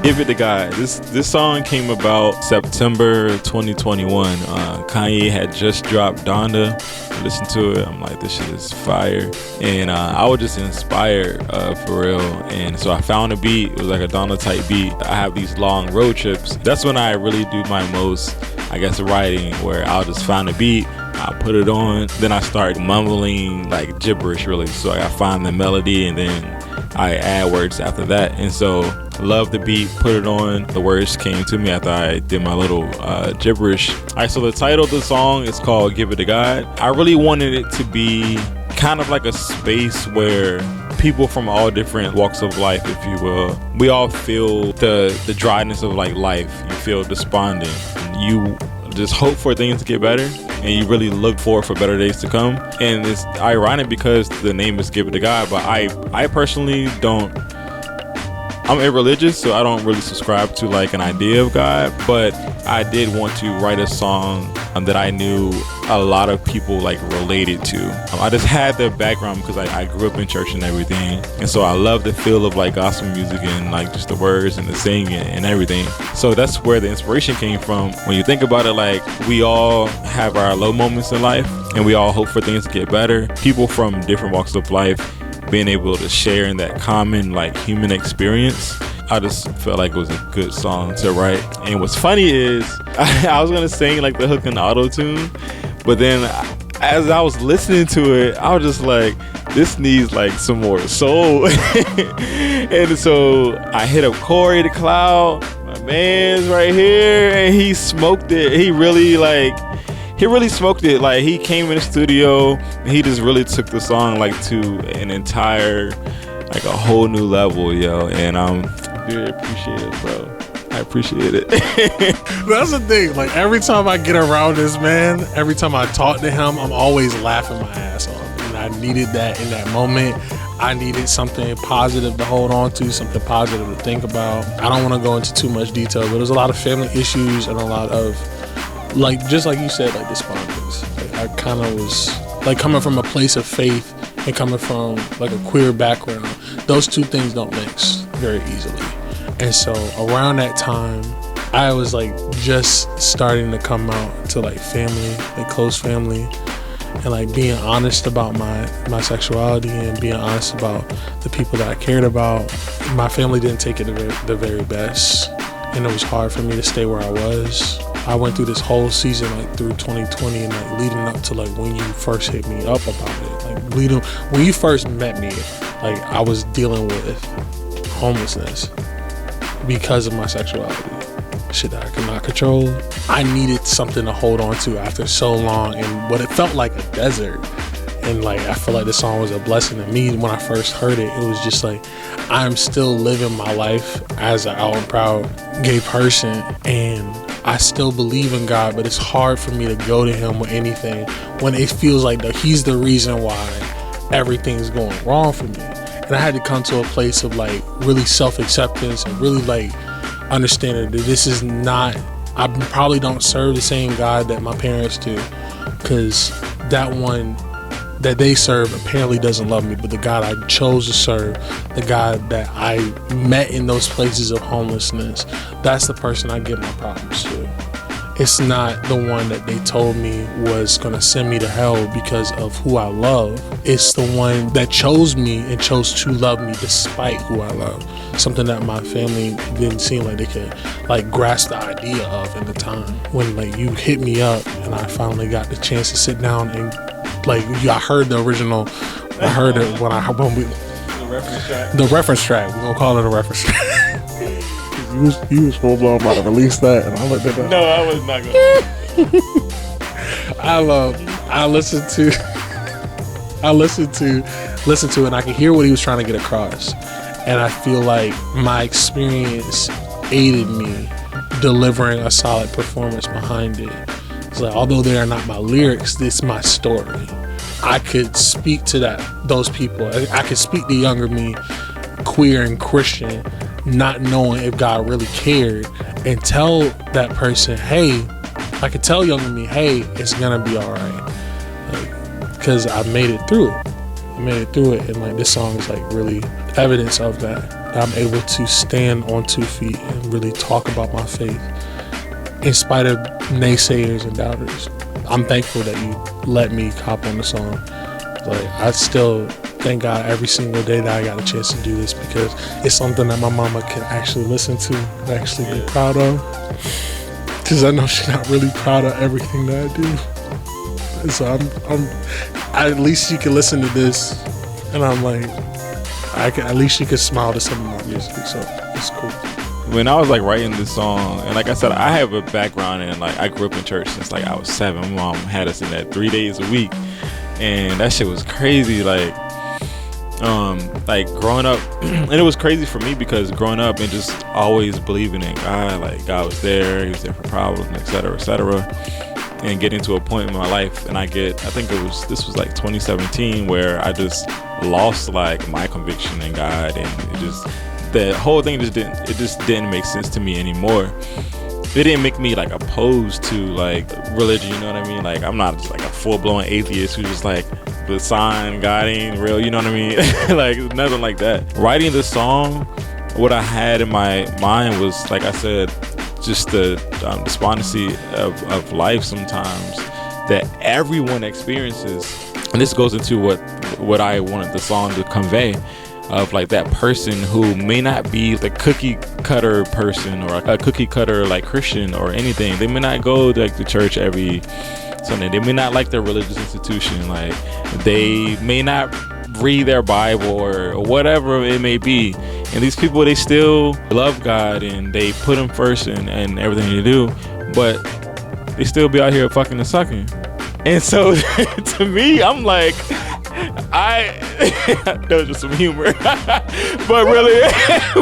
Give It to God. This song came about September 2021. Kanye had just dropped Donda. I listened to it. I'm like, this shit is fire. And I was just inspired for real. And so I found a beat. It was like a Donda type beat. I have these long road trips. That's when I really do my most, I guess, writing, where I'll just find a beat, I put it on, then I start mumbling like gibberish really. So I find the melody and then I add words after that. And so love the beat, put it on, the words came to me after I did my little gibberish. Alright, so the title of the song is called Give It to God. I really wanted it to be kind of like a space where people from all different walks of life, if you will, we all feel the dryness of like life. You feel despondent. You just hope for things to get better, and you really look forward for better days to come. And it's ironic because the name is Give It to God, but I personally don't, I'm irreligious, so I don't really subscribe to like an idea of God, but I did want to write a song that I knew a lot of people like related to. I just had the background because I grew up in church and everything, and so I love the feel of like gospel music and like just the words and the singing and everything. So that's where the inspiration came from. When you think about it, like we all have our low moments in life and we all hope for things to get better. People from different walks of life being able to share in that common like human experience, I just felt like it was a good song to write. And what's funny is I was gonna sing like the hook in auto-tune, but then as I was listening to it, I was just like, this needs like some more soul. And so I hit up Cory the Cloud, my man's right here, and he smoked it. He really smoked it. Like he came in the studio, he just really took the song like to an entire, like a whole new level, yo. And very appreciate it, bro. I appreciate it. That's the thing. Like every time I get around this man, every time I talk to him, I'm always laughing my ass off. And I needed that in that moment. I needed something positive to hold on to, something positive to think about. I don't want to go into too much detail, but there's a lot of family issues and a lot of, like, just like you said, like despondence. Like I kind of was like coming from a place of faith and coming from like a queer background. Those two things don't mix very easily. And so around that time, I was like just starting to come out to like family, like close family, and like being honest about my sexuality and being honest about the people that I cared about. My family didn't take it the very best, and it was hard for me to stay where I was. I went through this whole season, like through 2020 and like leading up to like when you first hit me up about it. Like when you first met me, like I was dealing with homelessness because of my sexuality. Shit that I could not control. I needed something to hold on to after so long and what it felt like a desert. And like I feel like the song was a blessing to me. When I first heard it, it was just like I'm still living my life as an out and proud gay person, and I still believe in God, but it's hard for me to go to him with anything when it feels like he's the reason why everything's going wrong for me. And I had to come to a place of like really self-acceptance and really like understanding that this is not, I probably don't serve the same God that my parents do, because that one that they serve apparently doesn't love me, but the God I chose to serve, the God that I met in those places of homelessness, that's the person I give my problems to. It's not the one that they told me was gonna send me to hell because of who I love. It's the one that chose me and chose to love me despite who I love. Something that my family didn't seem like they could like grasp the idea of at the time. When like you hit me up and I finally got the chance to sit down and like I heard the original, I heard it when we the reference track. We're gonna call it a reference track. You was full blown about to release that, and I looked at that. No, I was not gonna. I listened to it, and I could hear what he was trying to get across, and I feel like my experience aided me delivering a solid performance behind it. It's like, although they are not my lyrics, it's my story. I could speak to those people. I could speak to younger me, queer and Christian, not knowing if God really cared, and tell that person, hey, I could tell younger me, hey, it's gonna be all right, because I made it through it. And like this song is like really evidence of that. that I'm able to stand on 2 feet and really talk about my faith in spite of naysayers and doubters. I'm thankful that you let me hop on the song. Like, I still thank God every single day that I got a chance to do this, because it's something that my mama can actually listen to and actually be proud of. Because I know she's not really proud of everything that I do. And so at least she can listen to this, and I'm like, at least she can smile to some of my music, so it's cool. When I was like writing this song, and like I said, I have a background in, like, I grew up in church since like I was 7. My mom had us in that 3 days a week, and that shit was crazy. Like growing up, and it was crazy for me because growing up and just always believing in God, like God was there, He was there for problems, etc., and getting to a point in my life, and I think this was like 2017, where I just lost like my conviction in God, and the whole thing just didn't make sense to me anymore. It didn't make me like opposed to like religion, you know what I mean? Like, I'm not just like a full-blown atheist who just like, the sign God ain't real, you know what I mean? Like, nothing like that. Writing the song, what I had in my mind was, like I said, just the despondency of life sometimes that everyone experiences. And this goes into what I wanted the song to convey, of like that person who may not be the cookie cutter person or a cookie cutter like Christian or anything. They may not go like to church every Sunday. They may not like their religious institution. Like, they may not read their Bible or whatever it may be. And these people, they still love God and they put Him first in everything they do, but they still be out here fucking and sucking. And so to me, I'm like, that was just some humor. But really,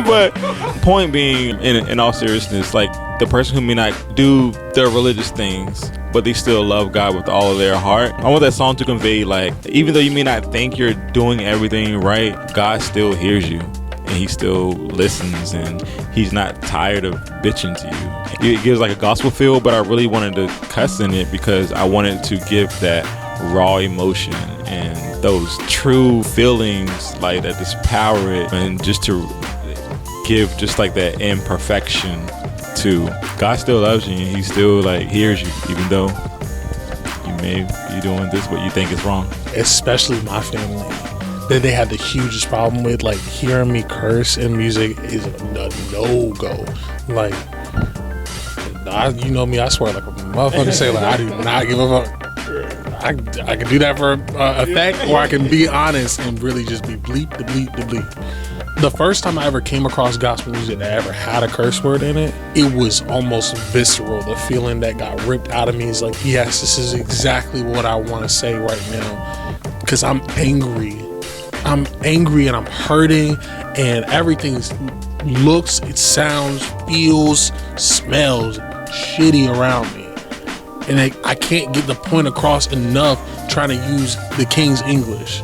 but point being, in all seriousness, like, the person who may not do their religious things, but they still love God with all of their heart. I want that song to convey, like, even though you may not think you're doing everything right, God still hears you and He still listens, and He's not tired of bitching to you. It gives like a gospel feel, but I really wanted to cuss in it because I wanted to give that raw emotion and those true feelings, like, that just power it, and just to give just like that imperfection to God still loves you, and He still like hears you, even though you may be doing this what you think is wrong. Especially my family, that they had the hugest problem with, like, hearing me curse in music is a no-go. Like, you know me, I swear like a motherfucker. Say, like, I do not give a fuck. I can do that for effect, or I can be honest and really just be bleep to bleep to bleep. The first time I ever came across gospel music that ever had a curse word in it, it was almost visceral. The feeling that got ripped out of me is like, yes, this is exactly what I want to say right now, because I'm angry and I'm hurting, and everything looks, it sounds, feels, smells shitty around me. And I can't get the point across enough trying to use the King's English.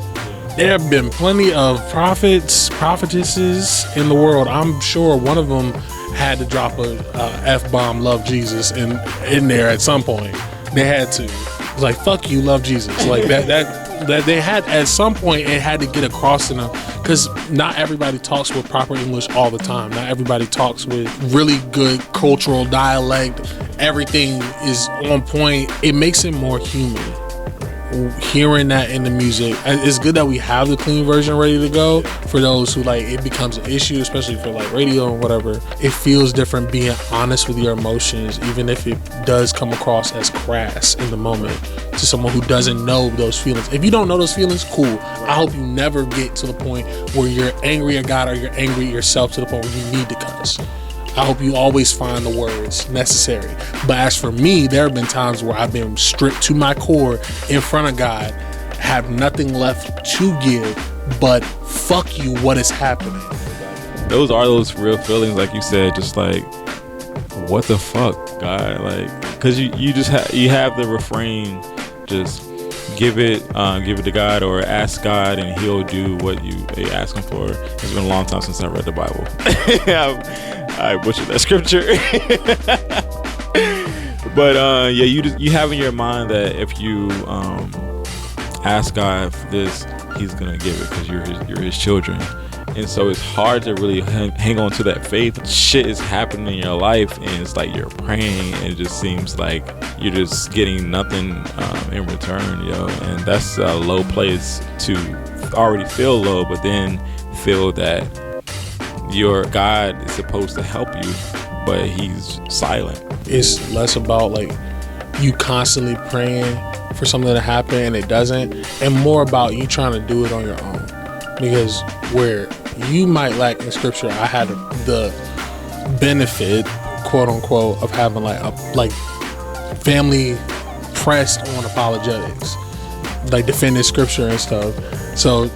There have been plenty of prophets, prophetesses in the world. I'm sure one of them had to drop a F-bomb, love Jesus, in there at some point. They had to. It's like, fuck you, love Jesus. Like, that they had, at some point, it had to get across to them, because not everybody talks with proper English all the time. Not everybody talks with really good cultural dialect. Everything is on point. It makes it more human. Hearing that in the music, it's good that we have the clean version ready to go for those who, like, it becomes an issue, especially for like radio and whatever. It feels different being honest with your emotions, even if it does come across as crass in the moment to someone who doesn't know those feelings. If you don't know those feelings, cool. I hope you never get to the point where you're angry at God or you're angry at yourself to the point where you need to cuss. I hope you always find the words necessary. But as for me, there have been times where I've been stripped to my core in front of God, have nothing left to give but fuck you, what is happening. Those are those real feelings, like you said, just like, what the fuck, God? Like, because you just you have the refrain, just give it to God, or ask God and He'll do what you ask Him for. It's been a long time since I read the Bible. I butchered that scripture. But yeah, you have in your mind that if you ask God for this, He's gonna give it, because you're His children. and so it's hard to really hang on to that faith. Shit is happening in your life, and it's like you're praying, and it just seems like you're just getting nothing in return, and that's a low place to already feel low, but then feel that your God is supposed to help you, but he's silent. It's less about like you constantly praying for something to happen and it doesn't, and more about you trying to do it on your own. Because where you might lack in scripture, I had the benefit, quote unquote, of having like family pressed on apologetics, like defending scripture and stuff. So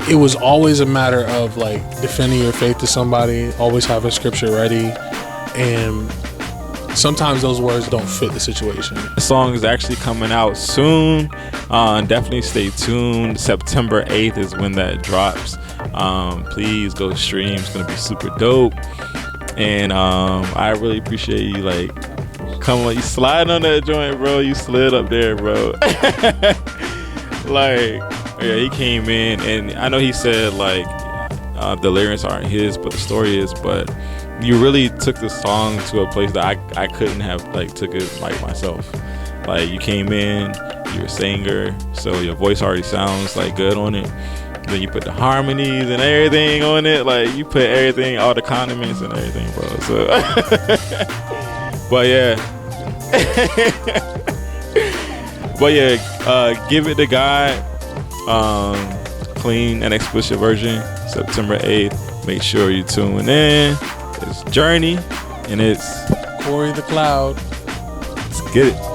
it was always a matter of like defending your faith to somebody, always having scripture ready, and sometimes those words don't fit the situation. The song is actually coming out soon. Definitely stay tuned. September 8th is when that drops. Please go stream. It's gonna be super dope. And I really appreciate you like you sliding on that joint, bro. You slid up there, bro. Like, yeah, he came in, and I know he said like the lyrics aren't his, but the story is. But you really took the song to a place that I couldn't have like took it like myself. Like, you came in, you're a singer, so your voice already sounds like good on it. Then you put the harmonies and everything on it. Like, you put everything, all the condiments and everything, bro. So, but yeah, give it to God. Clean and explicit version, September 8th. Make sure you tune in. It's JRNY, and it's Cory the Cloud. Let's get it.